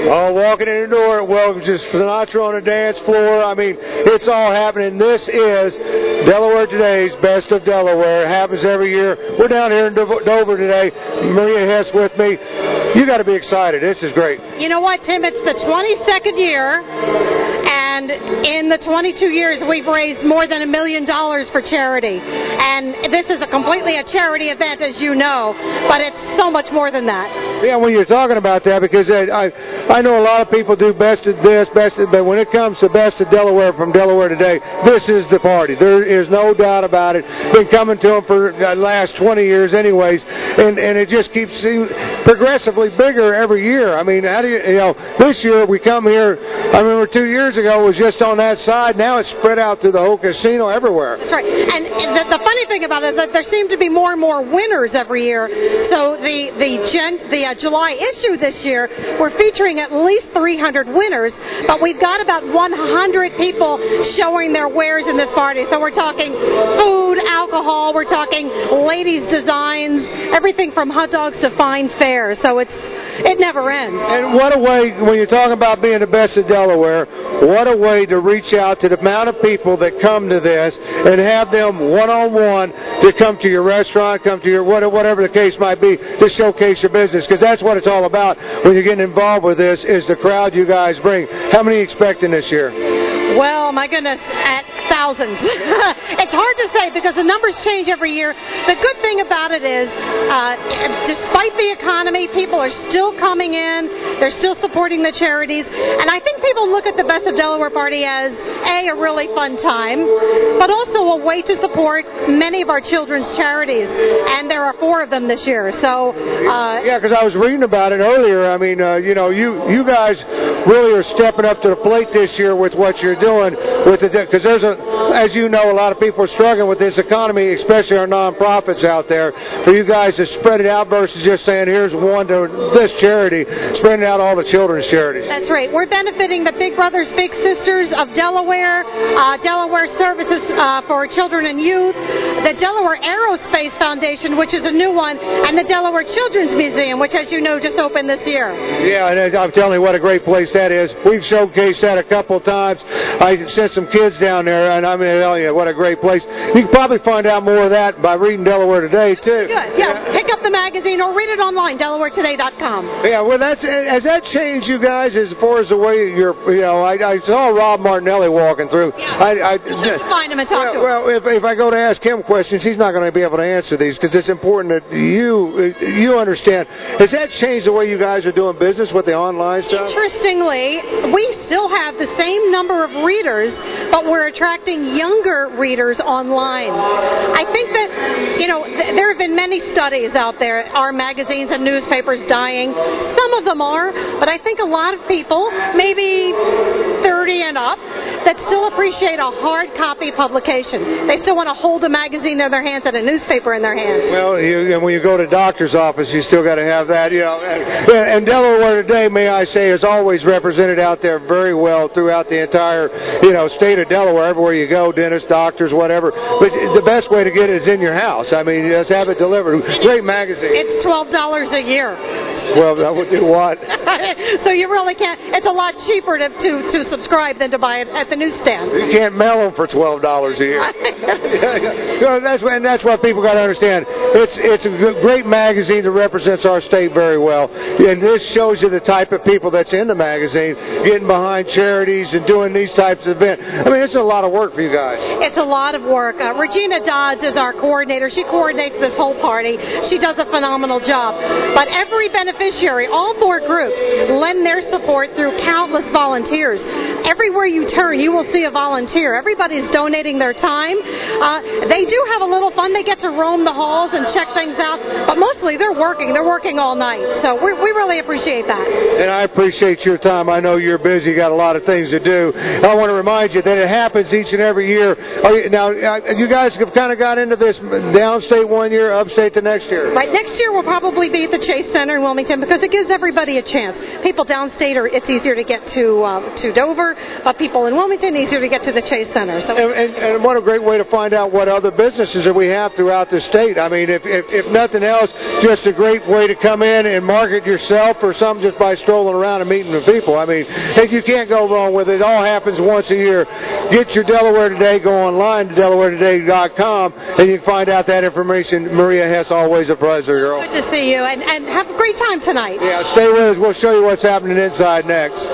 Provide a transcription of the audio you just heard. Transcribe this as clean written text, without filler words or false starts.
Oh, walking in the door, welcome to Sinatra on the dance floor. I mean, it's all happening. This is Delaware Today's Best of Delaware. It happens every year. We're down here in Dover today. Maria Hess with me. You got to be excited. This is great. You know what, Tim? It's the 22nd year, and in the 22 years, we've raised more than $1 million for charity. And this is completely a charity event, as you know, but it's so much more than that. Yeah, when you're talking about that, because I know a lot of people do best of this, but when it comes to Best of Delaware from Delaware Today, this is the party. There is no doubt about it. Been coming to them for the last 20 years anyways, and it just keeps progressively bigger every year. I mean, how do you know, this year we come here, I remember 2 years ago it was just on that side. Now it's spread out through the whole casino everywhere. That's right. And the funny thing about it is that there seem to be more and more winners every year. So the July issue this year, we're featuring at least 300 winners, but we've got about 100 people showing their wares in this party. So we're talking food, alcohol, we're talking ladies' designs, everything from hot dogs to fine fare. So it never ends. And what a way, when you're talking about being the best of Delaware, what a way to reach out to the amount of people that come to this and have them one-on-one to come to your restaurant, come to your whatever the case might be, to showcase your business, because that's what it's all about when you're getting involved with this, is the crowd you guys bring. How many are you expecting this year? Well, my goodness, at thousands. It's hard to say because the numbers change every year. The good thing about it is, despite the economy, people are still coming in. They're still supporting the charities. And I think people look at the Best of Delaware party as, a really fun time, but also a way to support many of our children's charities. And there are 4 of them this year. So, yeah, because I was reading about it earlier. I mean, you guys really are stepping up to the plate this year with what you're doing with because as you know, a lot of people are struggling with this economy, especially our nonprofits out there. For you guys to spread it out versus just saying, here's one to this charity, spreading out all the children's charities. That's right. We're benefiting the Big Brothers Big Sisters of Delaware, Delaware Services for Children and Youth, the Delaware Aerospace Foundation, which is a new one, and the Delaware Children's Museum, which, as you know, just opened this year. Yeah, and I'm telling you what a great place that is. We've showcased that a couple of times. I sent some kids down there, and I'm going to tell you what a great place. You can probably find out more of that by reading Delaware Today, too. Good, yeah. Pick up the magazine or read it online, DelawareToday.com. Yeah, well, has that changed you guys as far as the way I saw Rob Martinelli walking through. Yeah. I find him and talk to him. Well, if I go to ask him questions, he's not going to be able to answer these because it's important that you understand. Has that changed the way you guys are doing business with the online stuff? Interestingly, we still have the same number of readers, but we're attracting younger readers online. I think that, there have been many studies out there. Are magazines and newspapers dying? Some of them are, but I think a lot of people, maybe 30 and up, that still appreciate a hard copy publication. They still want to hold a magazine in their hands and a newspaper in their hands. Well, and when you go to doctor's office, you still got to have that. And Delaware Today, may I say, is always represented out there very well throughout the entire, state of Delaware. Everywhere you go, dentists, doctors, whatever. But the best way to get it is in your house. I mean, just have it delivered. Great magazine. It's $12 a year. Well, that would do what? So you really can't. It's a lot cheaper to subscribe than to buy it at the newsstand. You can't mail them for $12 a year. That's what people got to understand. It's a great magazine that represents our state very well, and this shows you the type of people that's in the magazine, getting behind charities and doing these types of events. I mean, it's a lot of work for you guys. It's a lot of work. Regina Dodds is our coordinator. She coordinates this whole party. She does a phenomenal job. But every beneficiary, all 4 groups, lend their support through countless volunteers. Everywhere you turn, you will see a volunteer. Everybody's donating their time. They do have a little fun. They get to roam the halls and check things out, but mostly they're working. They're working all night. So we really appreciate that. And I appreciate your time. I know you're busy, got a lot of things to do. I want to remind you that it happens each and every year. Now, you guys have kind of got into this downstate one year, upstate the next year. Right. Next year we'll probably be at the Chase Center in Wilmington because it gives everybody a chance. People downstate, it's easier to get to Dover. Dover, but people in Wilmington, easier to get to the Chase Center. So. And what a great way to find out what other businesses that we have throughout the state. I mean, if nothing else, just a great way to come in and market yourself or something just by strolling around and meeting with people. I mean, you can't go wrong with it. It all happens once a year. Get your Delaware Today. Go online to DelawareToday.com, and you can find out that information. Maria Hess, always a pleasure, girl. Good to see you, and have a great time tonight. Yeah, stay with us. We'll show you what's happening inside next.